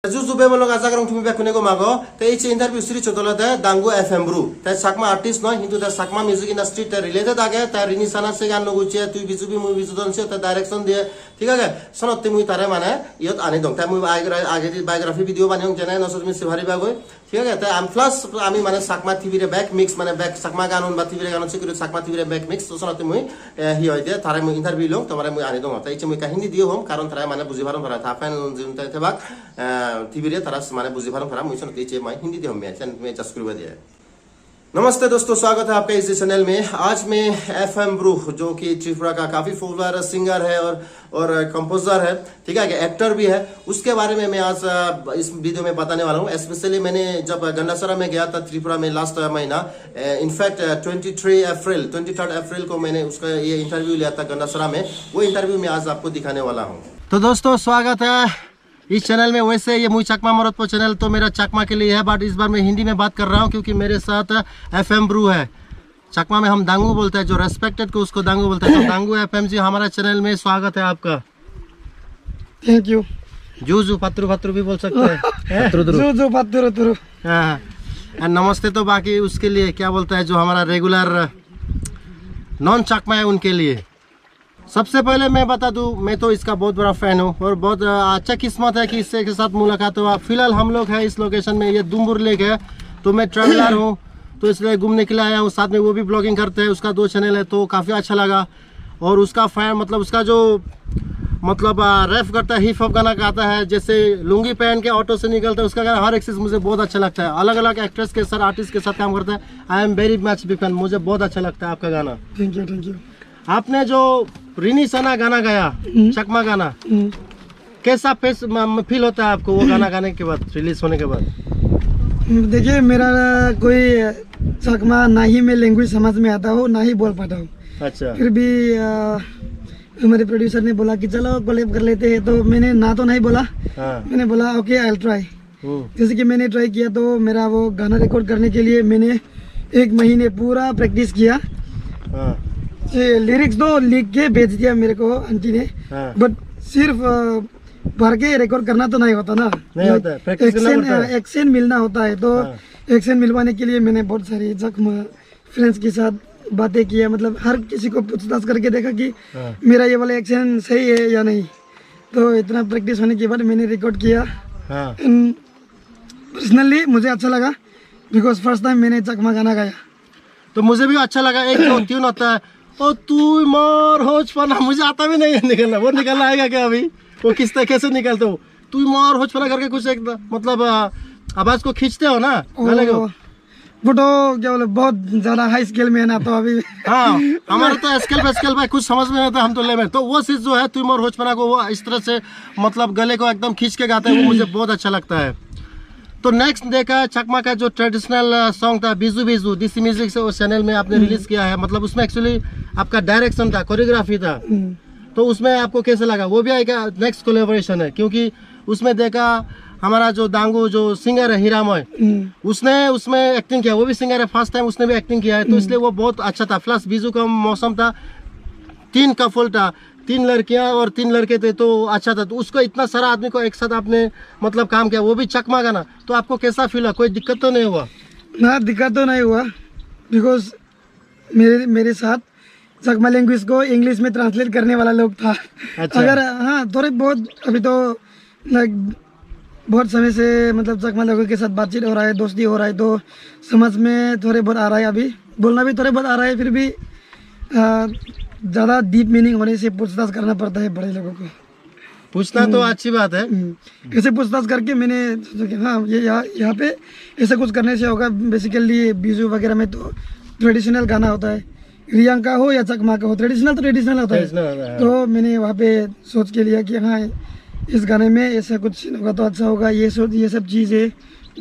Zube mo long azagrong tumi be kunego mago te ichi interview siri chotola de dangu FM bru te sakma artist no hindu the sakma music industry te related age te rini sana se gan logu che tu bizubi mu bizudon se te direction দিয়ে ঠিক আছে সনতে মুই তারে মানে ইয়ত আনি দং তাই মুই আগে বায়োগ্রাফি ভিডিও বানিয়ং জেনে নসত মি সিভারি বাগৈ ঠিক আছে তাই আম প্লাস আমি মানে sakma tv রে ব্যাক মিক্স মানে ব্যাক sakma গানন বা tv রে গানন সিকিউরিটি sakma tv রে ব্যাক মিক্স তো সনতে মুই হি হয় দে তারে মুই ইন্টারভিউ লং তোমারে মুই আনি দং তাই ইchi মুই কাহিনী দিও হম কারণ তারা মানে বুঝি পারম পারা তা ফ্যান জিন তাই থেবাক टीवी रे तारा माने बुझी पारम फरा मुइसन तेचे माय हिंदी दे हम मैं जस्ट करवा दिया। नमस्ते दोस्तों, स्वागत है आपका इस चैनल में। आज मैं FM ब्रू जो कि त्रिपुरा का काफी पॉपुलर सिंगर है और कंपोजर है, ठीक है, एक्टर भी है, उसके बारे में मैं आज इस वीडियो में बताने वाला हूँ। स्पेशली मैंने जब गंडासरा में गया था त्रिपुरा में लास्ट महीना, इनफैक्ट 23 अप्रैल को मैंने उसका ये इंटरव्यू लिया था गंडासरा में। वो इंटरव्यू में आज आपको दिखाने वाला हूँ। तो दोस्तों स्वागत है इस चैनल में। वैसे ये मुई चकमा मोरतपो चैनल तो मेरा चकमा के लिए है, बट इस बार मैं हिंदी में बात कर रहा हूँ क्योंकि मेरे साथ FM ब्रू है। चकमा में हम दांगू बोलते हैं, जो रेस्पेक्टेड को उसको दांगू बोलते हैं। तो दांगू FM जी हमारा चैनल में स्वागत है आपका। Thank you. जूजू पत्रू पत्रू भी बोल सकते हैं। जूजू पत्रू। हाँ, नमस्ते तो बाकी उसके लिए क्या बोलता है जो हमारा रेगुलर नॉन चकमा है उनके लिए। सबसे पहले मैं बता दूं, मैं तो इसका बहुत बड़ा फैन हूं और बहुत अच्छा किस्मत है कि इससे के साथ मुलाकात हुआ। फिलहाल हम लोग हैं इस लोकेशन में, ये दुम्बुर लेक है, तो मैं ट्रैवलर हूं तो इसलिए घूमने के लिए आया हूं। साथ में वो भी ब्लॉगिंग करते हैं, उसका 2 चैनल है, तो काफ़ी अच्छा लगा। और उसका फैन मतलब उसका जो मतलब रैप करता है, हिप हॉप गाना गाता है, जैसे लुंगी पहन के ऑटो से निकलता है, उसका गाना हर एक चीज़ मुझे बहुत अच्छा लगता है। अलग अलग एक्ट्रेस के साथ आर्टिस्ट के साथ काम करता है। I am very much big fan, मुझे बहुत अच्छा लगता है आपका गाना। Thank you. आपने जो रिनी सना गाना गाया, चकमा गाना, कैसा फील होता है आपको वो गाना गाने के बाद, रिलीज होने के बाद? देखिए, मेरा कोई चकमा ना ही मैं लैंग्वेज समझ में आता हो, ना ही बोल पाता हूँ। अच्छा। फिर भी हमारे प्रोड्यूसर ने बोला कि चलो कोलैब कर लेते हैं, तो मैंने ना तो नहीं बोला। हाँ। मैंने बोला ओके आई विल ट्राई। जैसे कि मैंने ट्राई किया, तो मेरा वो गाना रिकॉर्ड करने के लिए मैंने 1 महीने पूरा प्रैक्टिस किया। हाँ। लिरिक्स तो लिख के भेज दिया मेरे को आंटी ने। हाँ। बट सिर्फ भर के रिकॉर्ड करना तो नहीं होता ना, नहीं होता है, एक्शन मिलना होता है। तो हाँ। एक्शन मिलवाने के लिए मैंने बहुत सारी चकमा फ्रेंड्स के साथ बातें की है, मतलब हर किसी को पूछताछ करके देखा कि हाँ। मेरा ये वाला एक्शन सही है या नहीं। तो इतना प्रैक्टिस होने के बाद मैंने रिकॉर्ड किया। हाँ। पर्सनली मुझे अच्छा लगा बिकॉज फर्स्ट टाइम मैंने चकमा गाना गाया, तो मुझे भी अच्छा लगा। एक ट्यून होता है ओ तू मार होच पना, मुझे आता भी नहीं है निकलना, वो निकलना आएगा क्या अभी? वो किस तरह कैसे निकलते हो? तू मार होच पना करके कुछ एक मतलब आवाज को खींचते हो ना गाने को। वो तो क्या बोले बहुत ज्यादा हाई स्केल में है ना, तो अभी हाँ हमारा तो स्केल पे कुछ समझ में नहीं आता, हम तो ले में। तो वो चीज जो है तू मार होच पना को वो इस तरह से मतलब गले को एकदम खींच के गाते हैं, वो मुझे बहुत अच्छा लगता है। तो नेक्स्ट देखा चकमा का जो ट्रेडिशनल सॉन्ग था बिजू बिजू, डीसी म्यूजिक से उस चैनल में आपने रिलीज किया है। मतलब उसमें एक्चुअली आपका डायरेक्शन था, कोरियोग्राफी था, तो उसमें आपको कैसे लगा? वो भी एक नेक्स्ट कोलैबोरेशन है, क्योंकि उसमें देखा हमारा जो दांगू जो सिंगर है हीरामय, उसने उसमें एक्टिंग किया, वो भी सिंगर है, फर्स्ट टाइम उसने भी एक्टिंग किया है, तो इसलिए वो बहुत अच्छा था। प्लस बिजू का मौसम था, 3 कपल था, 3 लड़कियां और 3 लड़के थे, तो अच्छा था। तो उसको इतना सारा आदमी को एक साथ आपने मतलब काम किया, वो भी चकमा गाना, तो आपको कैसा फील हुआ? कोई दिक्कत तो नहीं हुआ? ना, दिक्कत तो नहीं हुआ बिकॉज मेरे साथ चकमा लैंग्वेज को इंग्लिश में ट्रांसलेट करने वाला लोग था। अच्छा। अगर हाँ थोड़े बहुत अभी तो लाइक बहुत समय से मतलब चकमा लोगों के साथ बातचीत हो रहा है, दोस्ती हो रहा है, तो समझ में थोड़े बहुत आ रहा है, अभी बोलना भी थोड़े बहुत आ रहा है। फिर भी ज़्यादा डीप मीनिंग होने से पूछताछ करना पड़ता है बड़े लोगों को। पूछना तो अच्छी बात है। ऐसे पूछताछ करके मैंने सोचा कि हाँ ये यहाँ पे ऐसा कुछ करने से होगा। बेसिकली बिजू वगैरह में तो ट्रेडिशनल गाना होता है, रियंका हो या चकमा का हो, ट्रेडिशनल तो ट्रेडिशनल होता है। तो मैंने वहाँ पे सोच के लिया कि हाँ इस गाने में ऐसा कुछ होगा तो अच्छा होगा। ये सब चीज़ें,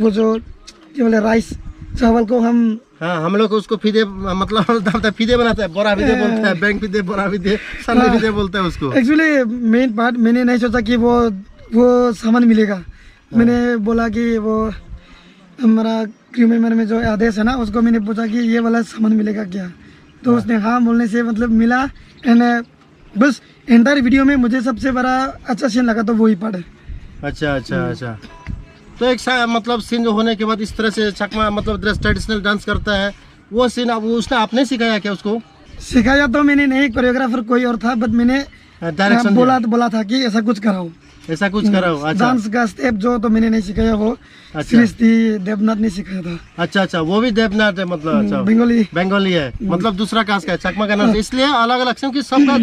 वो जो क्या बोले राइस चावल को हाँ हम लोग उसको फिदे मतलब फिदे बनाते हैं, बोरा फिदे बोलते हैं, बैंक फिदे, बोरा फिदे, सन्ने फिदे बोलते हैं उसको। एक्चुअली मेन पार्ट मैंने नहीं सोचा कि वो सामान मिलेगा। मैंने बोला कि वो हमारा क्रू मेंबर में जो आदेश है ना, उसको मैंने पूछा कि ये वाला सामान मिलेगा क्या, तो उसने हाँ बोलने से मतलब मिला। एंड बस एंटायर वीडियो में मुझे सबसे बड़ा अच्छा सीन लगा तो वही पार्ट है। अच्छा। तो एक मतलब सीन जो होने के बाद इस तरह से चकमा मतलब ट्रेडिशनल डांस करता है, वो सीन अब उसने आपने सिखाया क्या उसको? सिखाया तो मैंने नहीं, कोरियोग्राफर कोई और था, बट मैंने डायरेक्शन बोला था कि ऐसा कुछ कराओ, ऐसा कुछ कराओ। अच्छा, डांस का स्टेप जो तो मैंने नहीं सिखाया, वो सृष्टि देवनाथ ने सिखाया था। अच्छा अच्छा, वो भी देवनाथ है मतलब? अच्छा, बंगाली है मतलब दूसरा कास्ट का है, चकमा का नाम। इसलिए अलग अलग क्योंकि सबका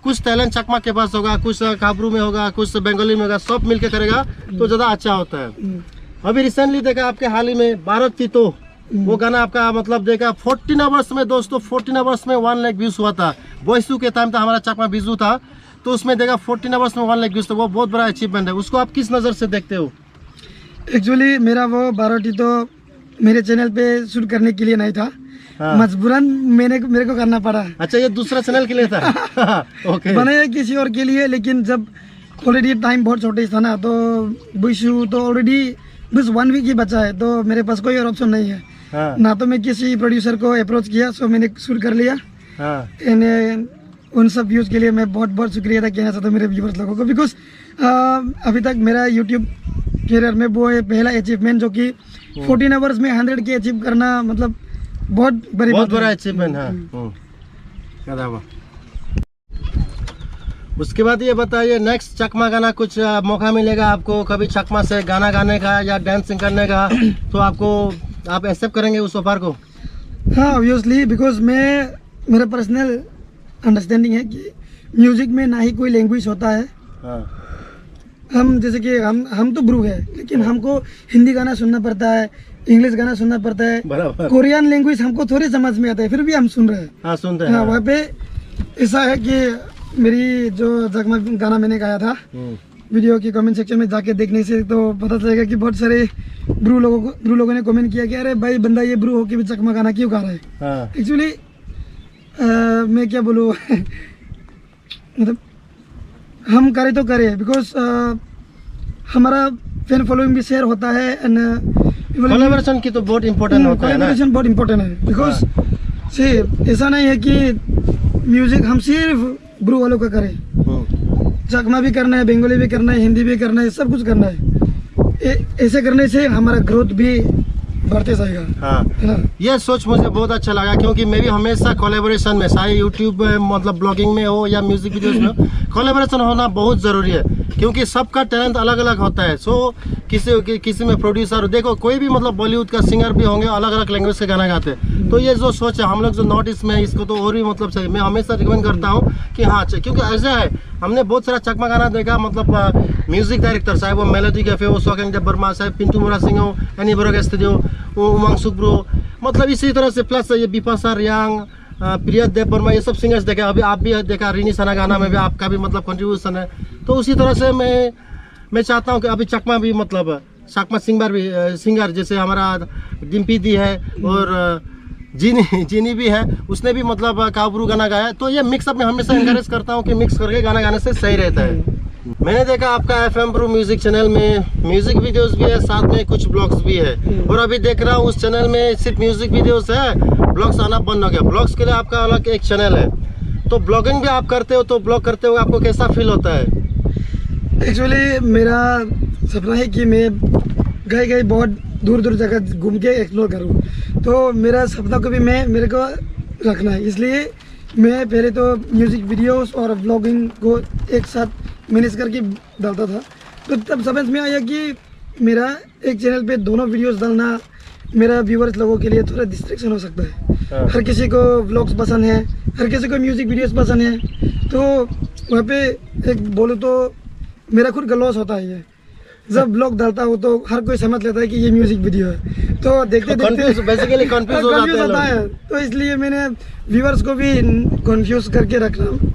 कुछ टैलेंट चकमा के पास होगा, कुछ काबरू में होगा, कुछ बंगाली में होगा, सब मिलके करेगा तो ज्यादा अच्छा होता है। अभी रिसेंटली देखा आपके हाल ही में भारत की तो वो गाना आपका मतलब देखा 14 आवर्स में दोस्तों, 14 आवर्स में 1 लाख व्यूज हुआ था। वॉइसू के टाइम था हमारा चकमा बिजू था, तो उसमें देखा 14 आवर्स में 1 लाख व्यूज था। वो बहुत बड़ा अचीवमेंट है। उसको आप किस नज़र से देखते हो? एक्चुअली मेरा वो बारोटी तो मेरे चैनल पे शूट करने के लिए नहीं था, मजबूरन मेरे को करना पड़ा। अच्छा, ये दूसरा चैनल के लिए था? ओके, बनाया किसी और के लिए, लेकिन जब ऑलरेडी टाइम बहुत शॉर्टेज था ना, तो विशु तो ऑलरेडी बस 1 वीक ही बचा है, तो मेरे पास कोई और ऑप्शन नहीं है। ना तो मैं किसी प्रोड्यूसर को अप्रोच किया, सो मैंने शूट कर लिया। उन सब व्यूज़ के लिए मैं बहुत बहुत शुक्रिया अदा कहना चाहता हूँ मेरे व्यूअर्स लोगों को, बिकॉज अभी तक मेरा यूट्यूब करियर में वो है पहला अचीवमेंट, जो कि 14 आवर्स में 100 के अचीव करना मतलब बहुत बड़ा अचीवमेंट है। उसके बाद ये बताइए, नेक्स्ट चकमा गाना कुछ मौका मिलेगा आपको कभी चकमा से गाना गाने का या डांसिंग करने का, तो आप एक्सेप्ट करेंगे उस ऑफर को? हाँ, ऑब्वियसली, बिकॉज मेरा पर्सनल अंडरस्टैंडिंग है कि म्यूजिक में ना ही कोई लैंग्वेज होता है। हम जैसे कि हम तो ब्रू है, लेकिन हमको हिंदी गाना सुनना पड़ता है, इंग्लिश गाना सुनना पड़ता है, कोरियन लैंग्वेज हमको थोड़ी समझ में आता है, फिर भी हम सुन रहे हैं। हाँ, सुनते हैं। वहाँ पे ऐसा है कि मेरी जो चकमा गाना मैंने गाया था, वीडियो की कमेंट सेक्शन में जाके देखने से तो पता चलेगा कि बहुत सारे ब्रू लोगों ने कमेंट किया कि अरे भाई बंदा ये ब्रू हो के भी चकमा गाना क्यों गा रहा है। एक्चुअली मैं क्या बोलूँ मतलब हम करे तो करे, बिकॉज हमारा फैन फॉलोइंग भी शेयर होता है, एंड कोलैबोरेशन की तो बहुत इम्पोर्टेंट होता है ना। कोलैबोरेशन बहुत इम्पोर्टेंट है, बिकॉज से ऐसा नहीं है कि म्यूजिक हम सिर्फ ब्रू वालों का करें, चकमा भी करना है, बंगाली भी करना है, हिंदी भी करना है, सब कुछ करना है। ऐसे करने से हमारा ग्रोथ भी बढ़ते जाएगा। हाँ, ये सोच मुझे बहुत अच्छा लगा, क्योंकि मैं भी हमेशा कोलैबोरेशन में, चाहे यूट्यूब मतलब ब्लॉगिंग में हो या म्यूजिक वीडियोस में हो, कोलैबोरेशन होना बहुत ज़रूरी है, क्योंकि सबका टैलेंट अलग अलग होता है। सो किसी में प्रोड्यूसर देखो, कोई भी मतलब बॉलीवुड का सिंगर भी होंगे, अलग अलग लैंग्वेज से गाना गाते हैं। तो ये जो सोच है हम लोग जो नॉर्थ ईस्ट में, इसको तो और भी मतलब चाहिए। मैं हमेशा रिकमेंड करता हूँ कि हाँ, क्योंकि ऐसा है हमने बहुत सारा चकमा गाना देखा, मतलब म्यूजिक डायरेक्टर चाहे वो मेलोडी कैफे हो, सोकेंग देव वर्मा, चाहे पिंटू मोरा सिंह हो, एनी बरोग स्टूडियो, उमंग सुब्रो, मतलब इसी तरह से प्लस ये बिपाशा रियांग, प्रिया देव वर्मा, ये सब सिंगर्स देखे। अभी आप भी देखा रिनी सना गाना में भी आपका भी मतलब कंट्रीब्यूशन है। तो उसी तरह से मैं चाहता हूँ कि अभी चकमा भी मतलब चकमा सिंगर जैसे हमारा डिम्पी दी है और जीनी भी है, उसने भी मतलब काबरू गाना गाया। तो ये मिक्सअप में हमेशा इंकरेज करता हूँ कि मिक्स करके गाना गाने से सही रहता है। मैंने देखा आपका FM ब्रू म्यूजिक चैनल में म्यूजिक वीडियोस भी है, साथ में कुछ ब्लॉग्स भी है, और अभी देख रहा हूँ उस चैनल में सिर्फ म्यूजिक वीडियोस है, ब्लॉग्स आना बंद हो गया। ब्लॉग्स के लिए आपका अलग एक चैनल है, तो ब्लॉगिंग भी आप करते हो, तो ब्लॉग करते हुए आपको कैसा फील होता है? एक्चुअली मेरा सपना है कि मैं गए बहुत दूर जगह घूम के एक्सप्लोर करूँ, तो मेरा सपना को भी मेरे को रखना है। इसलिए मैं पहले तो म्यूज़िक वीडियोस और व्लॉगिंग को एक साथ मैनेज करके डालता था, तो तब समझ में आया कि मेरा एक चैनल पे दोनों वीडियोस डालना मेरा व्यूअर्स लोगों के लिए थोड़ा डिस्ट्रैक्शन हो सकता है। हर किसी को व्लॉग्स पसंद है, हर किसी को म्यूज़िक वीडियोस पसंद है, तो वहाँ पे एक बोलो तो मेरा खुद का लॉस होता है। ये जब ब्लॉग डालता हूँ तो हर कोई समझ लेता है कि ये म्यूजिक वीडियो है, तो देखते बेसिकली कंफ्यूज हो जाता है। तो इसलिए मैंने व्यूअर्स को भी कंफ्यूज करके रखना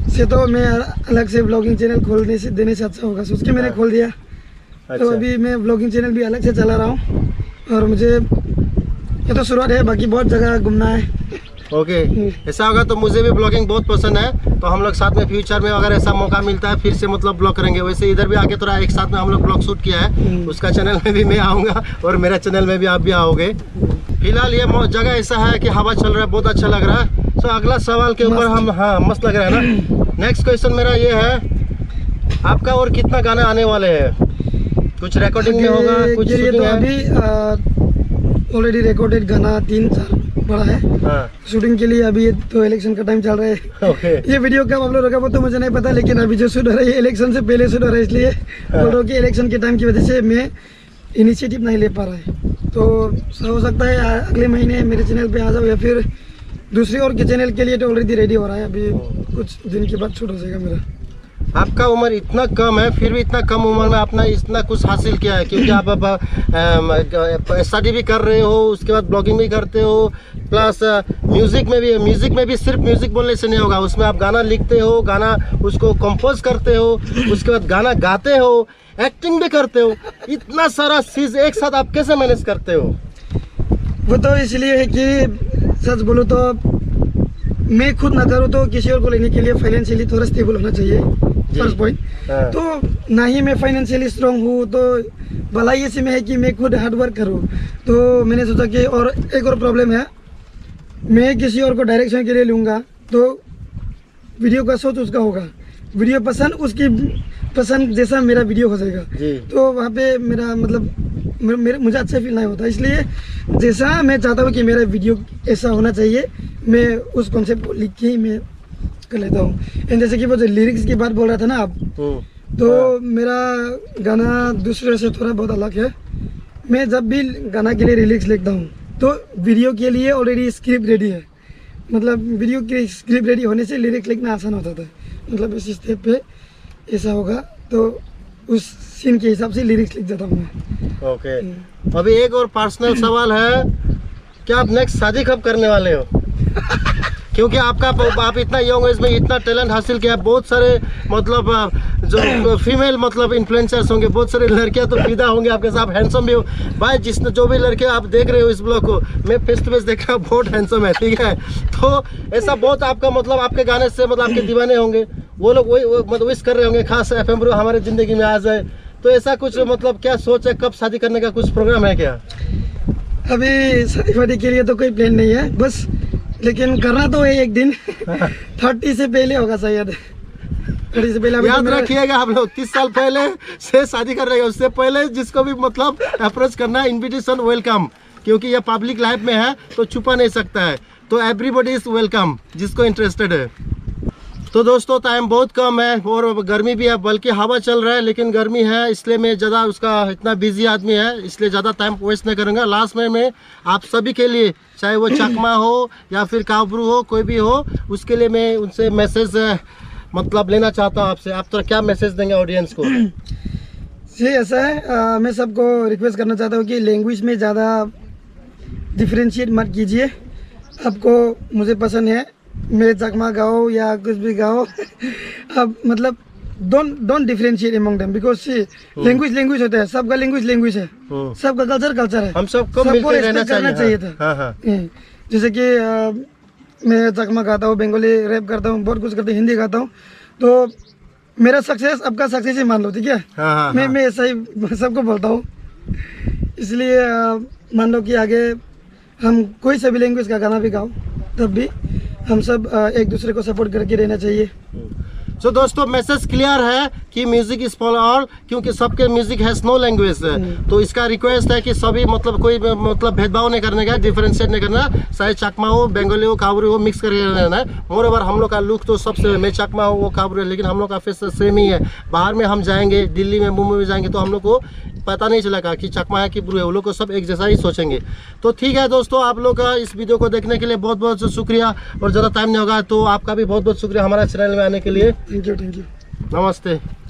से तो मैं अलग से ब्लॉगिंग चैनल खोलने से देने से अच्छा होगा सोच के मैंने खोल दिया। तो अभी मैं ब्लॉगिंग चैनल भी अलग से चला रहा हूँ, और मुझे ये तो शुरुआत है, बाकी बहुत जगह घूमना है। ओके, ऐसा होगा तो मुझे भी ब्लॉगिंग बहुत पसंद है, तो हम लोग साथ में फ्यूचर में अगर ऐसा मौका मिलता है फिर से मतलब ब्लॉग करेंगे। वैसे इधर भी आके थोड़ा एक साथ में हम लोग ब्लॉग शूट किया है, उसका चैनल में भी मैं आऊँगा और मेरा चैनल में भी आप भी आओगे। फिलहाल ये जगह ऐसा है कि हवा चल रहा है, बहुत अच्छा लग रहा है। तो अगला सवाल के ऊपर हम मस्त लग रहा है ना। नेक्स्ट क्वेश्चन मेरा ये है, आपका और कितना गाना आने वाले हैं? कुछ रिकॉर्डिंग में होगा, कुछ के लिए तो शूटिंग है? अभी ऑलरेडी रिकॉर्डेड गाना 3-4 बड़ा है। हाँ। शूटिंग के लिए अभी तो इलेक्शन का टाइम चल रहा है। ओके। ये वीडियो कब अपलोड होगा वो तो मुझे नहीं पता, लेकिन अभी जो शूट हो रहा है इलेक्शन से पहले शूट हो रहा है, इसलिए बोल रहा हूँ कि इलेक्शन के टाइम की वजह से मैं इनिशिएटिव नहीं ले पा रहा है। तो हो सकता है अगले महीने मेरे चैनल पे आ जाओ, या फिर दूसरी और के चैनल के लिए तो ऑलरेडी रेडी हो रहा है, अभी कुछ दिन के बाद शूट हो जाएगा मेरा। आपका उम्र इतना कम है, फिर भी इतना कम उम्र में आपने इतना कुछ हासिल किया है, क्योंकि आप स्टडी भी कर रहे हो, उसके बाद ब्लॉगिंग भी करते हो, प्लस म्यूजिक में भी सिर्फ म्यूजिक बोलने से नहीं होगा, उसमें आप गाना लिखते हो, गाना उसको कंपोज करते हो, उसके बाद गाना गाते हो, एक्टिंग भी करते हो। इतना सारा चीज एक साथ आप कैसे मैनेज करते हो? वो तो इसलिए है कि सच बोलूँ तो मैं खुद ना करूँ तो किसी और को लेने के लिए फाइनेंशियली थोड़ा स्टेबल होना चाहिए, फर्स्ट पॉइंट। तो ना ही मैं फाइनेंशियली स्ट्रांग हूँ, तो भलाई इसी में है कि मैं खुद हार्ड वर्क करूँ। तो मैंने सोचा कि और एक और प्रॉब्लम है, मैं किसी और को डायरेक्शन के लिए लूँगा तो वीडियो का सोच उसका होगा, वीडियो पसंद उसकी पसंद जैसा मेरा वीडियो हो जाएगा, तो वहाँ पे मेरा मतलब मुझे अच्छा फील नहीं होता। इसलिए जैसा मैं चाहता हूँ कि मेरा वीडियो ऐसा होना चाहिए, मैं उस कॉन्सेप्ट को लिख के ही मैं कर लेता हूँ। एंड जैसे कि वो जो लिरिक्स की बात बोल रहा था ना आप, तो मेरा गाना दूसरे से थोड़ा बहुत अलग है। मैं जब भी गाना के लिए लिरिक्स लिखता हूँ तो वीडियो के लिए ऑलरेडी स्क्रिप्ट रेडी है, मतलब वीडियो की स्क्रिप्ट रेडी होने से लिरिक्स लिखना आसान होता था, मतलब इस स्टेप पे ऐसा होगा तो उस सीन के हिसाब से लिरिक्स लिख देता हूँ मैं। ओके। अभी एक और पर्सनल सवाल है, क्या आप नेक्स्ट शादी कब करने वाले हो? क्योंकि आप इतना यंग एज में इतना टैलेंट हासिल किया, बहुत सारे मतलब जो फीमेल मतलब इन्फ्लुएंसर्स होंगे, बहुत सारे लड़कियां तो फिदा होंगे आपके साथ, हैंडसम भी हो भाई। जिसने जो भी लड़के आप देख रहे हो इस ब्लॉग को, मैं फेस टू फेस देख रहा हूँ, बहुत हैंडसम है, ठीक है। तो ऐसा बहुत आपका मतलब आपके गाने से मतलब आपके दीवाने होंगे, वो लोग वही मतलब विश कर रहे होंगे खास FM ब्रो हमारे ज़िंदगी में आ जाए। तो ऐसा कुछ मतलब क्या सोच है, कब शादी करने का कुछ प्रोग्राम है क्या? अभी शादी वादी के लिए तो कोई प्लान नहीं है बस, लेकिन करना तो है एक दिन। 30 से पहले होगा शायद, 30 से पहले। याद रखिएगा आप लोग, 30 साल पहले से शादी कर रहे हैं, उससे पहले जिसको भी मतलब अप्रोच करना है, इन्विटेशन वेलकम, क्योंकि ये पब्लिक लाइफ में है तो छुपा नहीं सकता है, तो एवरीबॉडी इज वेलकम जिसको इंटरेस्टेड है। तो दोस्तों टाइम बहुत कम है और गर्मी भी है, बल्कि हवा चल रहा है, लेकिन गर्मी है इसलिए मैं ज़्यादा उसका इतना बिजी आदमी है, इसलिए ज़्यादा टाइम वेस्ट नहीं करूँगा। लास्ट में मैं आप सभी के लिए, चाहे वो चकमा हो या फिर काबरू हो, कोई भी हो, उसके लिए मैं उनसे मैसेज मतलब लेना चाहता हूँ आपसे। आप तो क्या मैसेज देंगे ऑडियंस को? जी ऐसा है, मैं सबको रिक्वेस्ट करना चाहता हूँ कि लैंग्वेज में ज़्यादा डिफ्रेंशिएट मत कीजिए। आपको मुझे पसंद है, मैं चकमा गाओ या कुछ भी गाओ, अब मतलब don't differentiate among them, because C language होता है, सबका लैंग्वेज है, सबका कल्चर है, हम सबको मिलकर रहना चाहिए था। हाँ। जैसे कि मैं चकमा गाता हूँ, बंगाली रैप करता हूँ, बहुत कुछ करता हूँ, हिंदी गाता हूँ, तो मेरा सक्सेस आपका सक्सेस ही मान लो, ठीक है। मैं ऐसा ही सबको बोलता हूँ, इसलिए मान लो कि आगे हम कोई सा भी लैंग्वेज का गाना भी गाओ, तब भी हम सब एक दूसरे को सपोर्ट करके रहना चाहिए। तो दोस्तों मैसेज क्लियर है कि म्यूजिक इज फॉर ऑल, क्योंकि सबके म्यूजिक हैज नो लैंग्वेज है। तो इसका रिक्वेस्ट है कि सभी मतलब कोई मतलब भेदभाव नहीं करने का, डिफरेंशिएट नहीं करना, चाहे चकमा हो, बंगाली हो, काबरू हो, मिक्स करके रहना है। मोर ओवर हम लोग का लुक तो सबसे, मैं चकमा हो, वो काबरू है, लेकिन हम लोग का फेस सेम ही है। बाहर में हम जाएंगे, दिल्ली में, मुंबई में जाएंगे, तो हम लोग को पता नहीं चलेगा कि चकमा है कि ब्रू है, वो लोग को सब एक जैसा ही सोचेंगे। तो ठीक है दोस्तों, आप लोग का इस वीडियो को देखने के लिए बहुत बहुत शुक्रिया, और ज़्यादा टाइम नहीं होगा तो आपका भी बहुत बहुत शुक्रिया हमारा चैनल में आने के लिए। Thank you. नमस्ते।